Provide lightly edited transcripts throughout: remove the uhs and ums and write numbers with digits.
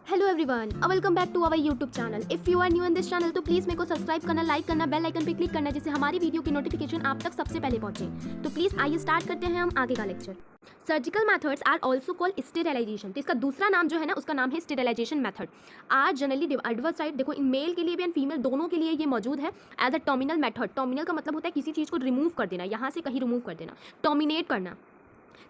Hello everyone, welcome back to our YouTube channel. If you are new in this channel तो please मेरे को subscribe करना, like करना, bell icon पे click करना, जिससे हमारी वीडियो की नोटिफिकेशन आप तक सबसे पहले पहुंचे। तो प्लीज़ आइए स्टार्ट करते हैं हम आगे का lecture. Surgical methods are also called sterilization. तो इसका दूसरा नाम जो है ना, उसका नाम है स्टेरिलाइजेशन मेथड। आर जनरली एडवर्साइड, देखो इन मेल के लिए भी एंड फीमेल दोनों के लिए ये मौजूद है as a terminal method. Terminal का मतलब होता है किसी चीज़ को रिमूव कर देना, यहाँ से कहीं रिमूव कर देना, टर्मिनेट करना।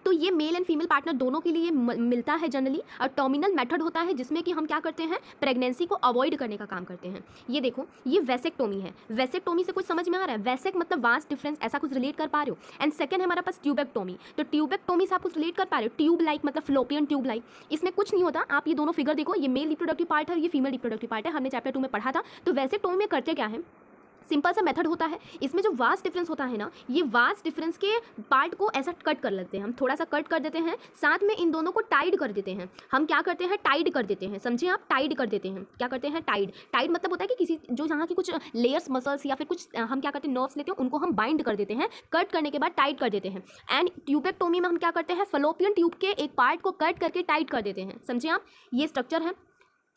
तो ये मेल एंड फीमेल पार्टनर दोनों के लिए मिलता है जनरली। और टर्मिनल मेथड होता है जिसमें कि हम क्या करते हैं, प्रेगनेंसी को अवॉइड करने का काम करते हैं। ये देखो, ये वेसेक्टोमी है। वेसेक्टोमी से कुछ समझ में आ रहा है? वेसेक मतलब वास्ट डिफरेंस, ऐसा कुछ रिलेट कर पा रहे हो? एंड सेकंड है हमारे पास ट्यूबेक्टोमी। तो ट्यूबेक्टोमी से आप कुछ रिलेट कर पा रहे हो? ट्यूब लाइक मतलब फ्लोपियन ट्यूब लाइक। इसमें कुछ नहीं होता, आप ये दोनों फिगर देखो, ये मेल रिप्रोडक्टिव पार्ट है, ये फीमेल रिप्रोडक्टिव पार्ट है। हमने चैप्टर 2 में पढ़ा था। तो वेसेक्टोमी में करते क्या है, सिंपल सा मेथड होता है। इसमें जो वास्ट डिफरेंस होता है ना, ये वास्ट डिफरेंस के पार्ट को ऐसा कट कर लेते हैं, हम थोड़ा सा कट कर देते हैं, साथ में इन दोनों को टाइड कर देते हैं। हम क्या करते हैं, टाइड कर देते हैं, समझे आप? टाइड कर देते हैं। क्या करते हैं? टाइड। टाइड मतलब होता है कि किसी जो यहाँ की कुछ लेयर्स मसल्स या फिर कुछ हम क्या करते हैं, नर्व्स लेते हैं, उनको हम बाइंड कर देते हैं। कट करने के बाद टाइट कर देते हैं। एंड ट्यूबेक्टोमी में हम क्या करते हैं, फलोपियन ट्यूब के एक पार्ट को कट करके टाइट कर देते हैं, समझे आप? ये स्ट्रक्चर है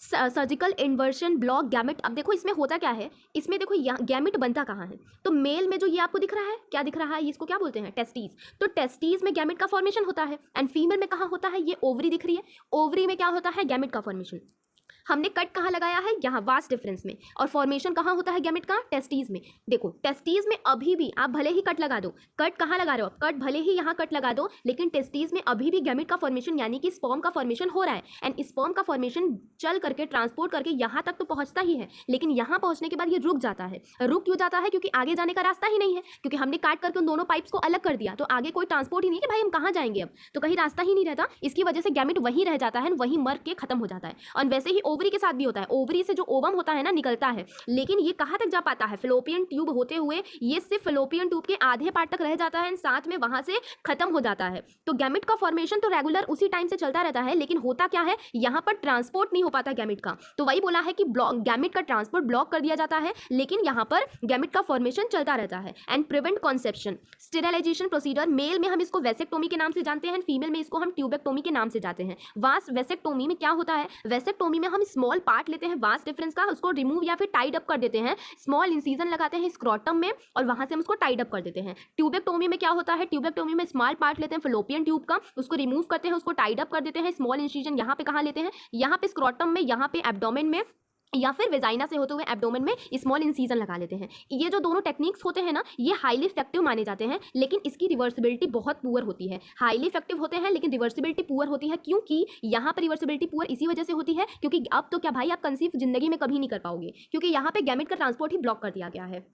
सर्जिकल इन्वर्शन ब्लॉक गैमेट। अब देखो इसमें होता क्या है, इसमें देखो गैमेट बनता कहाँ है। तो मेल में जो ये आपको दिख रहा है, क्या दिख रहा है, इसको क्या बोलते हैं, टेस्टीज। तो टेस्टीज में गैमेट का फॉर्मेशन होता है। एंड फीमेल में कहाँ होता है, ये ओवरी दिख रही है, ओवरी में क्या होता है, गैमेट का फॉर्मेशन। हमने कट कहाँ लगाया है, यहाँ वास्ट डिफरेंस में। और फॉर्मेशन कहाँ होता है गैमेट का, टेस्टीज में। देखो टेस्टीज में अभी भी आप भले ही कट लगा दो, कट कहाँ लगा रहे हो, कट भले ही यहाँ कट लगा दो, लेकिन टेस्टीज में अभी भी गैमेट का फॉर्मेशन यानी कि स्पर्म का फॉर्मेशन हो रहा है। एंड स्पर्म का फॉर्मेशन चल करके ट्रांसपोर्ट करके यहाँ तक तो पहुँचता ही है, लेकिन यहाँ पहुँचने के बाद ये रुक जाता है। रुक क्यों जाता है? क्योंकि आगे जाने का रास्ता ही नहीं है, क्योंकि हमने काट करके उन दोनों पाइप्स को अलग कर दिया। तो आगे कोई ट्रांसपोर्ट ही नहीं है कि भाई हम कहाँ जाएंगे, अब तो कहीं रास्ता ही नहीं रहता। इसकी वजह से गैमेट वहीं रह जाता है, वहीं मर के खत्म हो जाता है। और वैसे ही ओवरी के साथ भी होता है। ओवरी से जो ओवम होता है ना, निकलता है, लेकिन ये कहाँ तक जा पाता है, फलोपियन ट्यूब होते हुए ये सिर्फ फलोपियन ट्यूब के आधे पार्ट तक रह जाता है, साथ में वहां से खत्म हो जाता है। तो गैमेट का फॉर्मेशन तो रेगुलर उसी टाइम से चलता रहता है, लेकिन होता क्या है, यहाँ पर ट्रांसपोर्ट नहीं हो पाता गैमेट का। तो वही बोला है कि गैमेट का ट्रांसपोर्ट ब्लॉक कर दिया जाता है, लेकिन यहाँ पर गैमेट का फॉर्मेशन चलता रहता है। And prevent conception sterilization procedure, male में हम इसको वेसेक्टोमी के नाम से जानते हैं, फीमेल में इसको हम ट्यूबेक्टोमी के नाम से जानते हैं। वास्ट वेसेक्टोमी में क्या होता है, वेसेक्टोमी में हम स्मॉल पार्ट लेते हैं वास्ट डिफरेंस का, उसको रिमूव या फिर टाइड अप कर देते हैं, स्मॉल इंसीजन लगाते हैं स्क्रोटम में और वहां से हम उसको टाइड अप कर देते हैं। ट्यूबेक्टोमी में क्या होता है, ट्यूबेक्टोमी में स्मॉल पार्ट लेते हैं फलोपियन ट्यूब का, उसको रिमूव करते हैं, उसको टाइड अप कर देते हैं, स्मॉल इंसीजन यहाँ पे कहाँ लेते हैं, यहाँ पे स्क्रोटम में, यहाँ पे एब्डोमेन में, या फिर वेजाइना से होते हुए एब्डोमेन में स्मॉल इंसीजन लगा लेते हैं। ये जो दोनों टेक्निक्स होते हैं ना, ये हाईली इफेक्टिव माने जाते हैं, लेकिन इसकी रिवर्सिबिलिटी बहुत पुअर होती है। हाईली इफेक्टिव होते हैं लेकिन रिवर्सिबिलिटी पुअर होती है। क्योंकि यहाँ पर रिवर्सिबिलिटी पुअर इसी वजह से होती है क्योंकि अब तो क्या भाई, आप कंसीव जिंदगी में कभी नहीं कर पाओगे, क्योंकि यहाँ पे गैमेट का ट्रांसपोर्ट ही ब्लॉक कर दिया गया है।